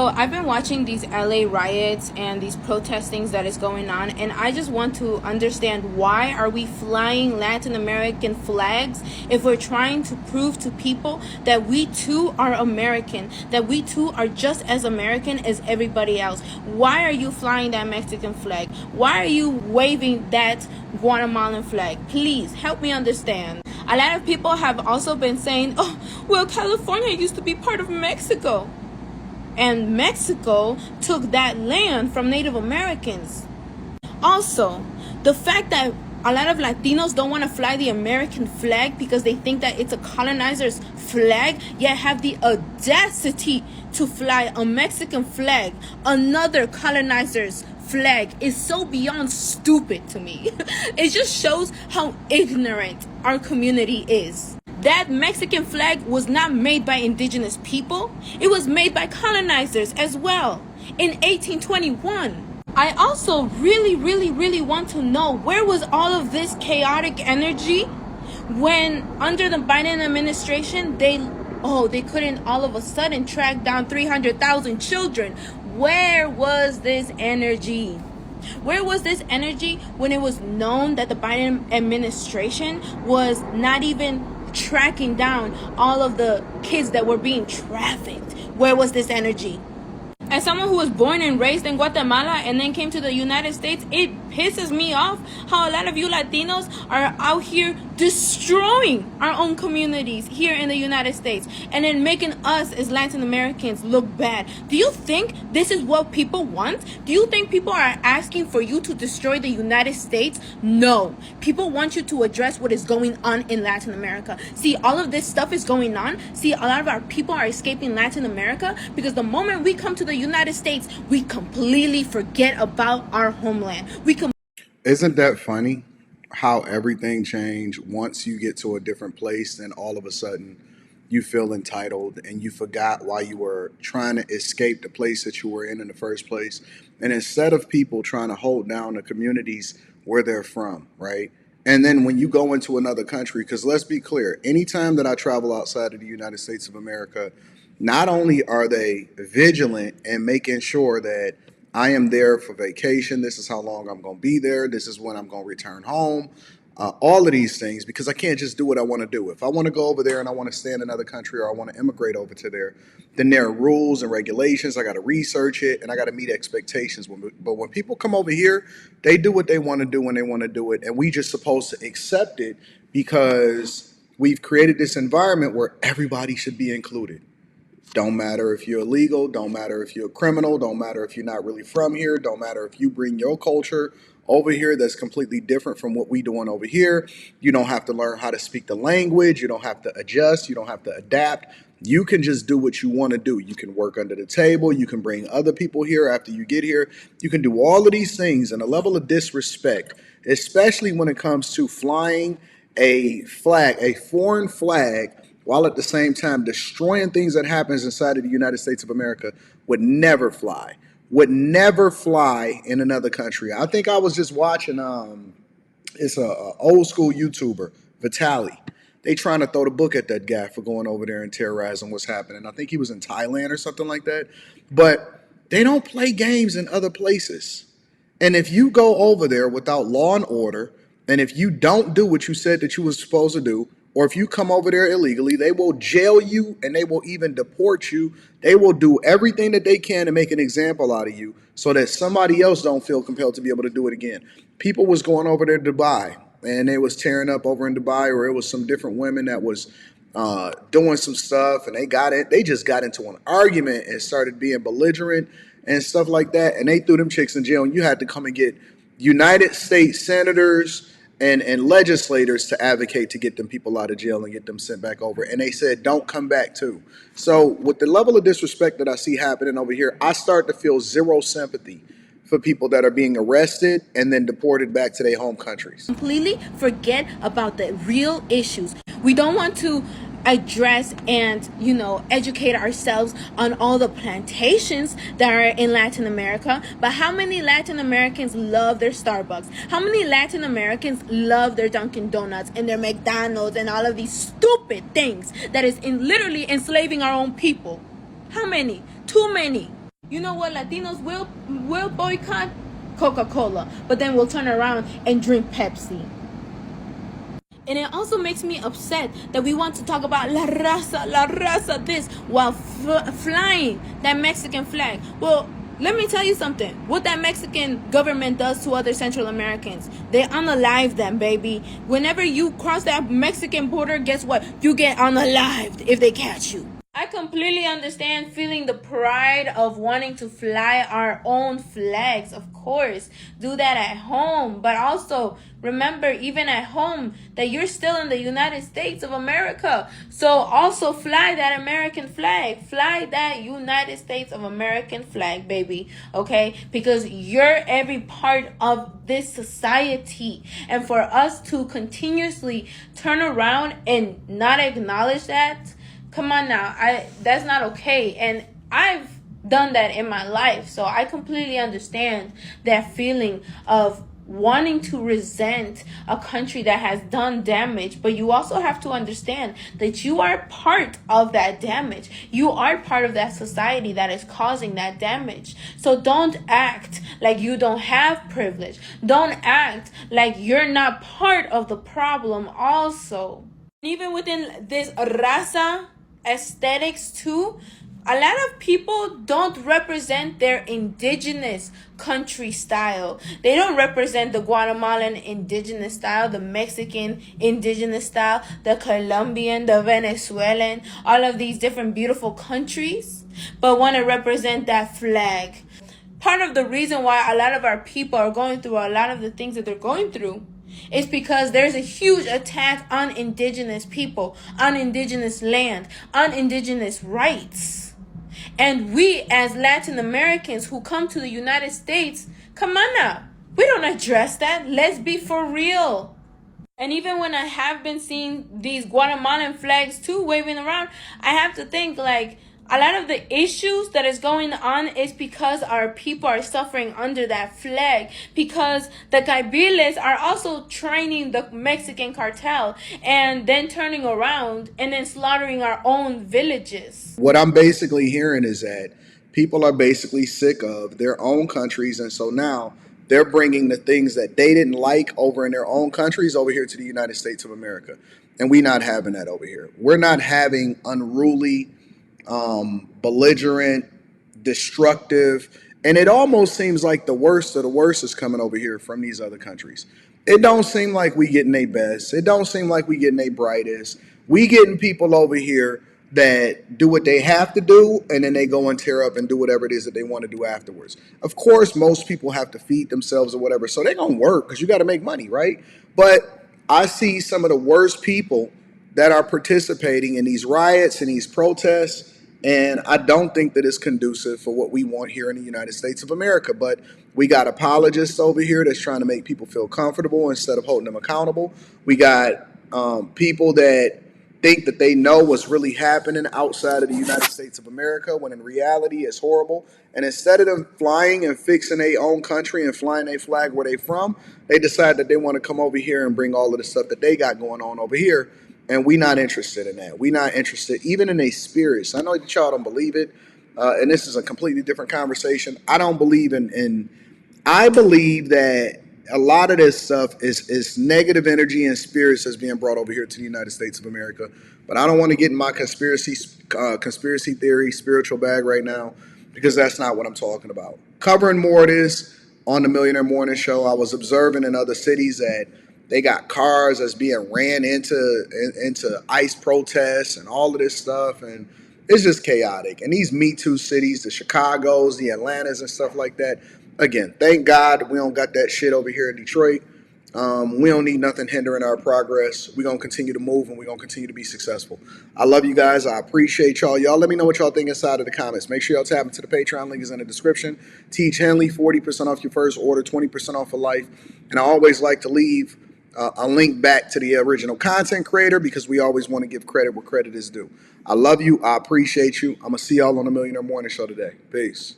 So I've been watching these LA riots and these protestings that is going on, and I just want to understand, why are we flying Latin American flags if we're trying to prove to people that we too are American, that we too are just as American as everybody else? Why are you flying that Mexican flag? Why are you waving that Guatemalan flag? Please help me understand. A lot of people have also been saying, oh, well, California used to be part of Mexico. And Mexico took that land from Native Americans. Also, the fact that a lot of Latinos don't want to fly the American flag because they think that it's a colonizer's flag, yet have the audacity to fly a Mexican flag, another colonizer's flag, is so beyond stupid to me. It just shows how ignorant our community is. That Mexican flag was not made by indigenous people. It was made by colonizers as well in 1821. I also really want to know, where was all of this chaotic energy when under the Biden administration they couldn't all of a sudden track down 300,000 children? Where was this energy? Where was this energy when it was known that the Biden administration was not even tracking down all of the kids that were being trafficked? Where was this energy? As someone who was born and raised in Guatemala and then came to the United States, it pisses me off how a lot of you Latinos are out here destroying our own communities here in the United States and then making us as Latin Americans look bad. Do you think this is what people want? Do you think people are asking for you to destroy the United States? No. People want you to address what is going on in Latin America. See, all of this stuff is going on. See, a lot of our people are escaping Latin America because the moment we come to the United States, we completely forget about our homeland. Isn't that funny how everything changed once you get to a different place, and all of a sudden you feel entitled and you forgot why you were trying to escape the place that you were in the first place. And instead of people trying to hold down the communities where they're from, right? And then when you go into another country, because let's be clear, anytime that I travel outside of the United States of America, not only are they vigilant and making sure that I am there for vacation, this is how long I'm going to be there, this is when I'm going to return home, all of these things, because I can't just do what I want to do. If I want to go over there and I want to stay in another country, or I want to immigrate over to there, then there are rules and regulations. I got to research it and I got to meet expectations. But when people come over here, they do what they want to do when they want to do it. And we just supposed to accept it because we've created this environment where everybody should be included. Don't matter if you're illegal, don't matter if you're a criminal, don't matter if you're not really from here, don't matter if you bring your culture over here that's completely different from what we doing over here. You don't have to learn how to speak the language, you don't have to adjust, you don't have to adapt. You can just do what you want to do. You can work under the table, you can bring other people here after you get here. You can do all of these things, and a level of disrespect, especially when it comes to flying a flag, a foreign flag, while at the same time destroying things that happens inside of the United States of America, would never fly. Would never fly in another country. I think I was just watching, it's a old school YouTuber, Vitaly. They trying to throw the book at that guy for going over there and terrorizing what's happening. I think he was in Thailand or something like that. But they don't play games in other places. And if you go over there without law and order, and if you don't do what you said that you were supposed to do, or if you come over there illegally, they will jail you and they will even deport you. They will do everything that they can to make an example out of you so that somebody else don't feel compelled to be able to do it again. People was going over there to Dubai and they was tearing up over in Dubai, or it was some different women that was doing some stuff, and they just got into an argument and started being belligerent and stuff like that. And they threw them chicks in jail, and you had to come and get United States senators and legislators to advocate to get them people out of jail and get them sent back over. And they said, don't come back too. So with the level of disrespect that I see happening over here, I start to feel zero sympathy for people that are being arrested and then deported back to their home countries. Completely forget about the real issues. We don't want to address and educate ourselves on all the plantations that are in Latin America, but how many Latin Americans love their Starbucks? How many Latin Americans love their Dunkin' Donuts and their McDonald's and all of these stupid things that is literally enslaving our own people? How many? Too many. You know what Latinos will boycott? Coca-Cola, but then we'll turn around and drink Pepsi. And it also makes me upset that we want to talk about la raza this, while flying that Mexican flag. Well, let me tell you something. What that Mexican government does to other Central Americans, they unalive them, baby. Whenever you cross that Mexican border, guess what? You get unalived if they catch you. I completely understand feeling the pride of wanting to fly our own flags. Of course, do that at home. But also, remember, even at home, that you're still in the United States of America. So also fly that American flag. Fly that United States of American flag, baby. Okay? Because you're every part of this society. And for us to continuously turn around and not acknowledge that, come on now, that's not okay. And I've done that in my life, so I completely understand that feeling of wanting to resent a country that has done damage. But you also have to understand that you are part of that damage. You are part of that society that is causing that damage. So don't act like you don't have privilege. Don't act like you're not part of the problem also. Even within this raza aesthetics too, a lot of people don't represent their indigenous country style. They don't represent the Guatemalan indigenous style, the Mexican indigenous style, the Colombian, the Venezuelan, all of these different beautiful countries, but want to represent that flag. Part of the reason why a lot of our people are going through a lot of the things that they're going through is because there's a huge attack on indigenous people, on indigenous land, on indigenous rights. And we as Latin Americans who come to the United States, come on now, we don't address that. Let's be for real. And even when I have been seeing these Guatemalan flags too waving around, I have to think like a lot of the issues that is going on is because our people are suffering under that flag, because the Caibiles are also training the Mexican cartel and then turning around and then slaughtering our own villages. What I'm basically hearing is that people are basically sick of their own countries, and so now they're bringing the things that they didn't like over in their own countries over here to the United States of America. And we're not having that over here. We're not having unruly, belligerent, destructive, and it almost seems like the worst of the worst is coming over here from these other countries. It don't seem like we getting their best. It don't seem like we getting their brightest. We getting people over here that do what they have to do, and then they go and tear up and do whatever it is that they want to do afterwards. Of course, most people have to feed themselves or whatever, so they're gonna work because you got to make money, right? But I see some of the worst people that are participating in these riots and these protests. And I don't think that it's conducive for what we want here in the United States of America. But we got apologists over here that's trying to make people feel comfortable instead of holding them accountable. We got people that think that they know what's really happening outside of the United States of America when in reality it's horrible. And instead of them flying and fixing their own country and flying their flag where they from, they decide that they want to come over here and bring all of the stuff that they got going on over here. And we not interested in that. We not interested even in their spirits. I know that y'all don't believe it. And this is a completely different conversation. I don't believe in I believe that a lot of this stuff is negative energy and spirits that's being brought over here to the United States of America. But I don't want to get in my conspiracy theory spiritual bag right now, because that's not what I'm talking about. Covering more of this on the Millionaire Morning Show, I was observing in other cities that they got cars that's being ran into ICE protests and all of this stuff, and it's just chaotic. And these Me Too cities, the Chicagos, the Atlantas, and stuff like that. Again, thank God we don't got that shit over here in Detroit. We don't need nothing hindering our progress. We're going to continue to move, and we're going to continue to be successful. I love you guys. I appreciate y'all. Y'all let me know what y'all think inside of the comments. Make sure y'all tap into the Patreon. Link is in the description. Teach Henley, 40% off your first order, 20% off for life. And I always like to leave a link back to the original content creator, because we always want to give credit where credit is due. I love you. I appreciate you. I'm going to see y'all on the Millionaire Morning Show today. Peace.